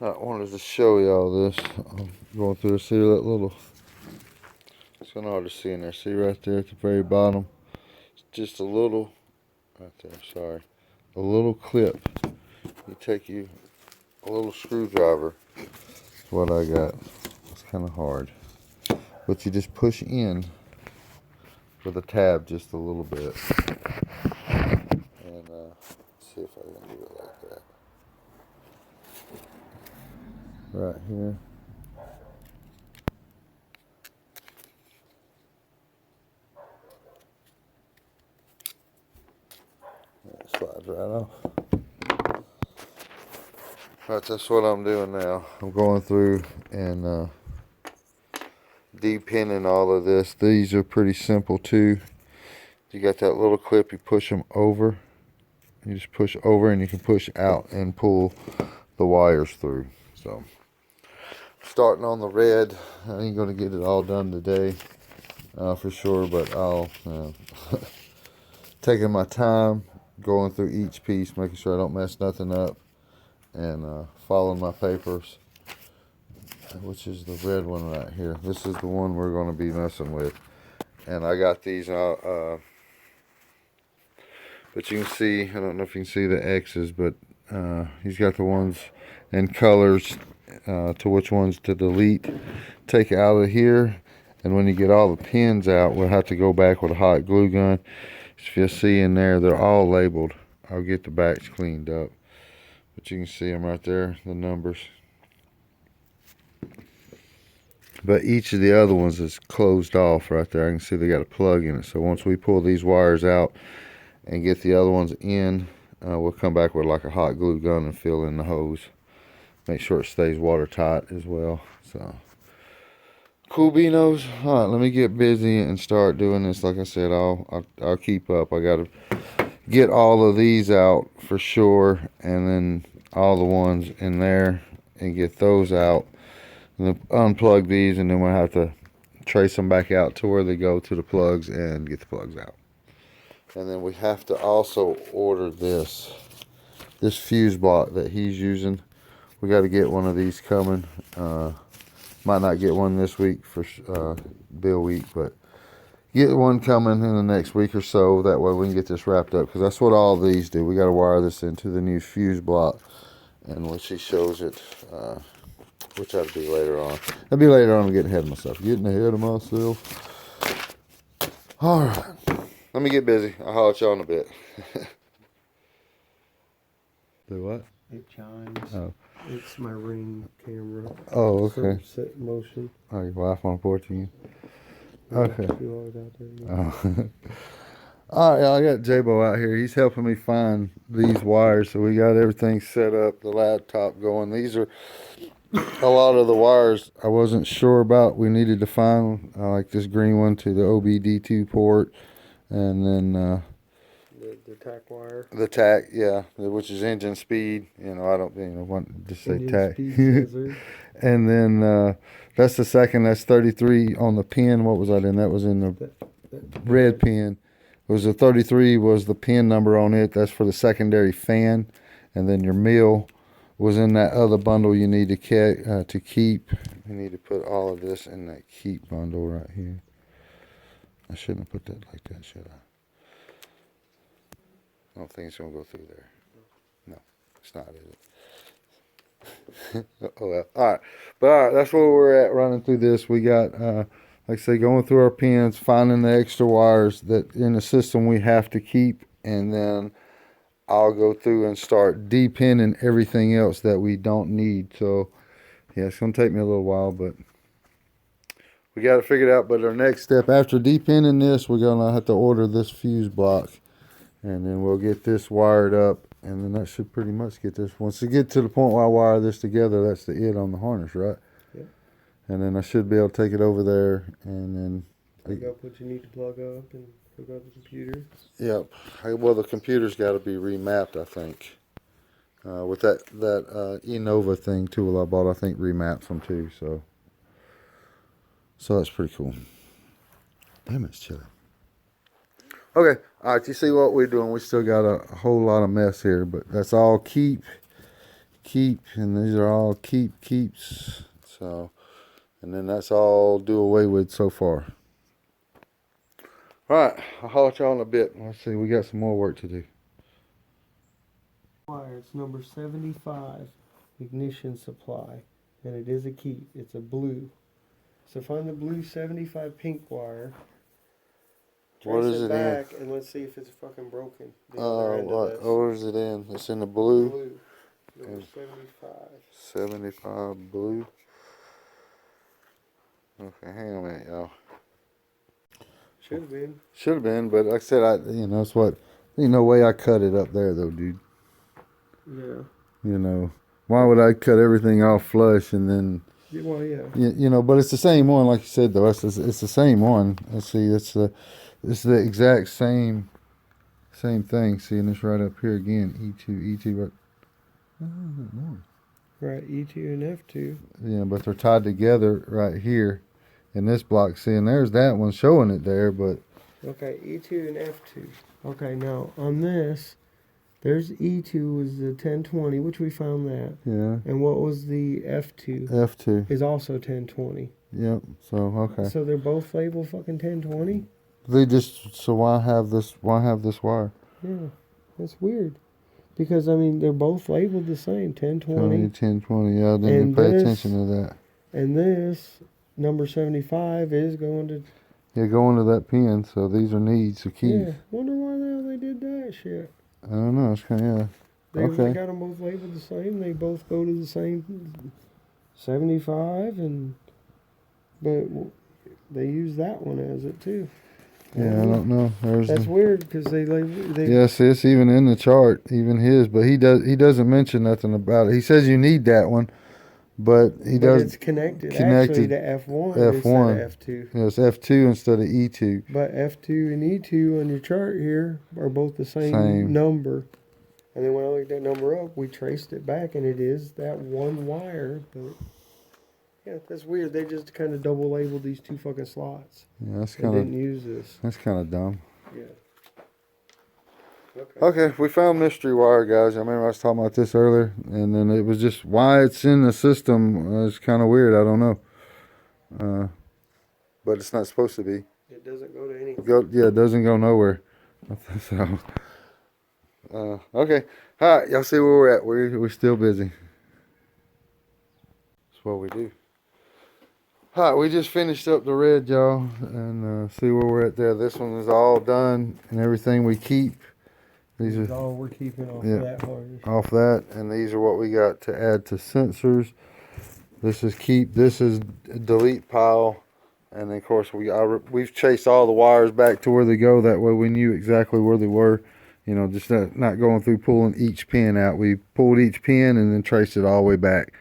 I wanted to show y'all this. I'm going through, see that little, it's kind of hard to see in there. See right there at the very bottom? It's just a little, right there, sorry. A little clip. You take a little screwdriver. That's what I got. It's kind of hard. But you just push in with a tab just a little bit. And see if I can do it like that. Right here. It slides right off. Right, that's what I'm doing now. I'm going through and depinning all of this. These are pretty simple too. You got that little clip, you push them over. You just push over and you can push out and pull the wires through. So, starting on the red. I ain't gonna get it all done today for sure, but I'll taking my time, going through each piece, making sure I don't mess nothing up, and following my papers, which is the red one right here. This is the one we're going to be messing with. And I got these but you can see, I don't know if you can see the X's, but he's got the ones in colors to which ones to delete. Take out of here, and when you get all the pins out, we'll have to go back with a hot glue gun. If you see in there, they're all labeled. I'll get the backs cleaned up, but you can see them right there, the numbers. But each of the other ones is closed off right there. I can see they got a plug in it. So once we pull these wires out and get the other ones in, we'll come back with like a hot glue gun and fill in the hose. Make sure it stays watertight as well. So cool beanos. All right, let me get busy and start doing this. Like I said, I'll keep up. I gotta get all of these out for sure, and then all the ones in there and get those out. And then unplug these, and then we'll have to trace them back out to where they go to the plugs and get the plugs out. And then we have to also order this fuse block that he's using. We got to get one of these coming. Might not get one this week for bill week, but get one coming in the next week or so. That way we can get this wrapped up, because that's what all these do. We got to wire this into the new fuse block, and when she shows it, which that'll be later on. That'll be later on. I'm getting ahead of myself. All right. Let me get busy. I'll holler at y'all in a bit. Do what? It chimes. Oh. It's my Ring camera. Oh, okay. Set in motion. Oh, your wife on report to you? Yeah, Okay. Oh. All right, y'all, I got J-Bo out here. He's helping me find these wires. So we got everything set up, the laptop going. These are a lot of the wires I wasn't sure about. We needed to find like this green one to the OBD2 port, and then the tack wire. the tack, yeah, which is engine speed. You know, I don't want to say Engine tack. speed And then that's the second. That's 33 on the pin. What was that in? That was in the red pin. It was the 33 was the pin number on it. That's for the secondary fan, and then your mill was in that other bundle you need to keep. You need to put all of this in that keep bundle right here. I shouldn't have put that like that, should I? I don't think it's going to go through there. No, it's not, is it? Oh, well. All right. But all right, that's where we're at running through this. We got, like I say, going through our pins, finding the extra wires that in the system we have to keep, and then I'll go through and start depinning everything else that we don't need. So, yeah, it's going to take me a little while, but we got it figured out. But our next step, after depinning this, we're going to have to order this fuse block, and then we'll get this wired up, and then that should pretty much get this. Once we get to the point where I wire this together, that's the it on the harness, right? Yep. And then I should be able to take it over there, and then plug up what you need to plug up and hook up the computer. Yep. Well, the computer's got to be remapped, I think. With that Enova thing tool I bought, I think remaps them too. So that's pretty cool. Damn, it's chilly. Okay. All right. You see what we're doing? We still got a whole lot of mess here, but that's all keep keep, and these are all keeps. So, and then that's all do away with so far. All right, I'll holler at y'all in a bit. Let's see, we got some more work to do. Wire, it's number 75, ignition supply, and it is a keep. It's a blue. So find the blue 75 pink wire. What Trace is it in? back and let's see if it's fucking broken. The other end of this. Where is it in? It's in the blue. Blue. Number 75. 75 blue. Okay, hang on a minute, y'all. Should have been. Should have been, but like I said, that's what. Ain't no way I cut it up there though, dude. Yeah. You know, why would I cut everything off flush and then? Yeah, well, yeah. You know, but it's the same one, like you said though. It's the same one. Let's see, it's the exact same thing. See, and it's right up here again. E2, right? No. Right, E2 and F2. Yeah, but they're tied together right here in this block. See, and there's that one showing it there, but. Okay, E2 and F2. Okay, now on this, there's E2 was the 1020, which we found that. Yeah. And what was the F2? F2 is also 1020. Yep. So okay. So they're both labeled fucking 1020? Why have this wire? Yeah, that's weird. Because I mean they're both labeled the same, 1020. 1020. Yeah, I didn't even pay attention to that. And this number 75 is going to. Yeah, going to that pin. So these are needs to keep. Yeah, wonder why the hell they did that shit. I don't know. It's kind of They got them both labeled the same. They both go to the same 75, but they use that one as it too. Yeah, I don't know. That's weird because they. Yeah, see, it's even in the chart, even his, but he doesn't mention nothing about it. He says you need that one, but it's connected actually to F1 instead of F2. Yeah, it's F2 instead of E2. But F2 and E2 on your chart here are both the same number. And then when I looked that number up, we traced it back, and it is that one wire. But yeah, that's weird. They just kind of double labeled these two fucking slots. Yeah, that's kind of. Didn't use this. That's kind of dumb. Yeah. Okay, we found mystery wire, guys. I remember I was talking about this earlier, and then it was just why it's in the system is kind of weird. I don't know. But it's not supposed to be. It doesn't go to anything. Yeah, it doesn't go nowhere. So, okay. All right, y'all see where we're at. We're still busy. That's what we do. All right, we just finished up the red, y'all, and see where we're at there. This one is all done, and everything we keep. These are all we're keeping off that harness. Off that, and these are what we got to add to sensors. This is keep. This is delete pile, and then of course we've chased all the wires back to where they go. That way we knew exactly where they were. You know, just not going through pulling each pin out. We pulled each pin and then traced it all the way back.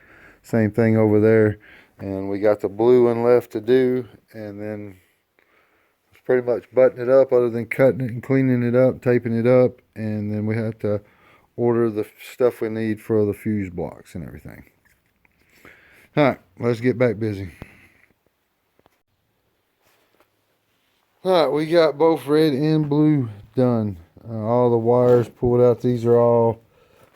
Same thing over there. And we got the blue one left to do, and then it's pretty much button it up other than cutting it and cleaning it up, taping it up, and then we have to order the stuff we need for the fuse blocks and everything. Alright, let's get back busy. Alright, we got both red and blue done. All the wires pulled out. These are all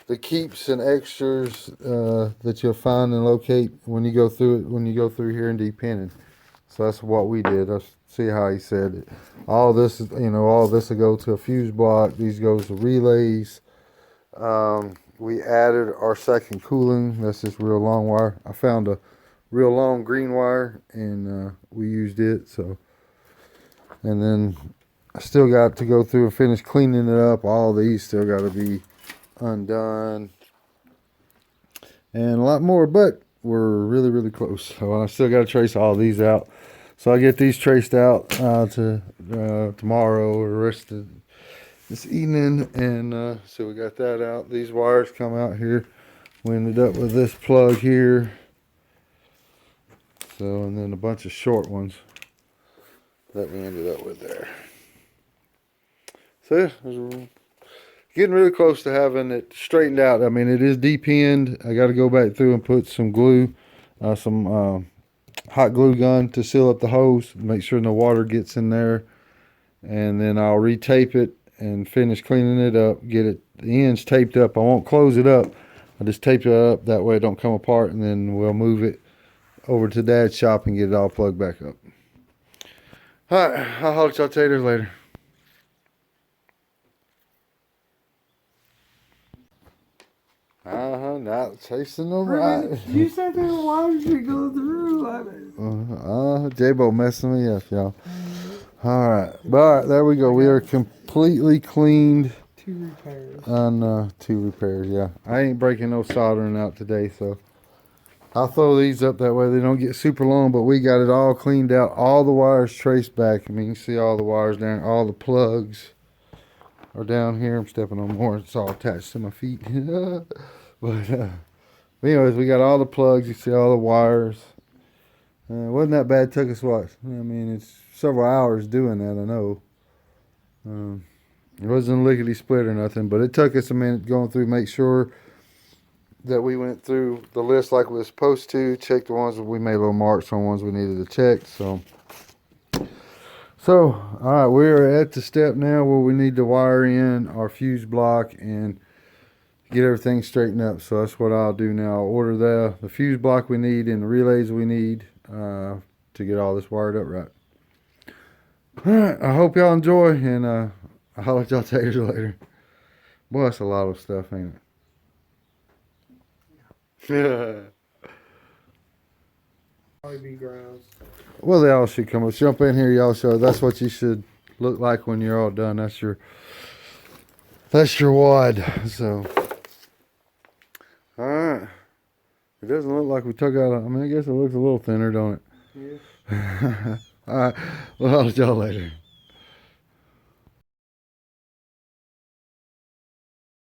the keeps and extras that you'll find and locate when you go through it. When you go through here and depinned. So that's what we did. Let's see how he said it. All this is, all this will go to a fuse block. These goes to relays. We added our second cooling. That's this real long wire. I found a real long green wire and we used it. So, and then I still got to go through and finish cleaning it up. All these still got to be undone and a lot more, but we're really close. So I still got to trace all these out. So I get these traced out to tomorrow or the rest of this evening, and so we got that out. These wires come out here. We ended up with this plug here. So, and then a bunch of short ones that we ended up with there. So yeah, it getting really close to having it straightened out. I mean, it is depinned. I got to go back through and put some glue, some hot glue gun to seal up the hose, make sure no water gets in there, and then I'll retape it and finish cleaning it up, get it the ends taped up. I won't close it up I just taped it up that way it don't come apart, and then we'll move it over to Dad's shop and get it all plugged back up. All right, I'll holler at y'all taters later. Now chasing them right. You said there were wires we go through. J-Bo messing me up, y'all. All right, there we go. We are completely cleaned. 2 repairs. On 2 repairs, yeah. I ain't breaking no soldering out today, so I'll throw these up that way they don't get super long, but we got it all cleaned out. All the wires traced back. I mean, you can see all the wires down. All the plugs are down here. I'm stepping on more. It's all attached to my feet. But anyways, we got all the plugs. You see all the wires. Wasn't that bad. Took us what? I mean, it's several hours doing that, I know. It wasn't lickety split or nothing, but it took us a minute going through, make sure that we went through the list like we were supposed to, check the ones that we made little marks on, ones we needed to check. So all right, we're at the step now where we need to wire in our fuse block and get everything straightened up. So that's what I'll do now. I'll order the fuse block we need and the relays we need to get all this wired up right. All right, I hope y'all enjoy, and I'll let y'all taters later. Boy, that's a lot of stuff, ain't it? Yeah. Probably be grounds. Well, they all should come up. Jump in here, y'all show. That's what you should look like when you're all done. That's your wad. So, all right. It doesn't look like we took out. I mean, I guess it looks a little thinner, don't it? Yeah. All right. Well, I'll let y'all later.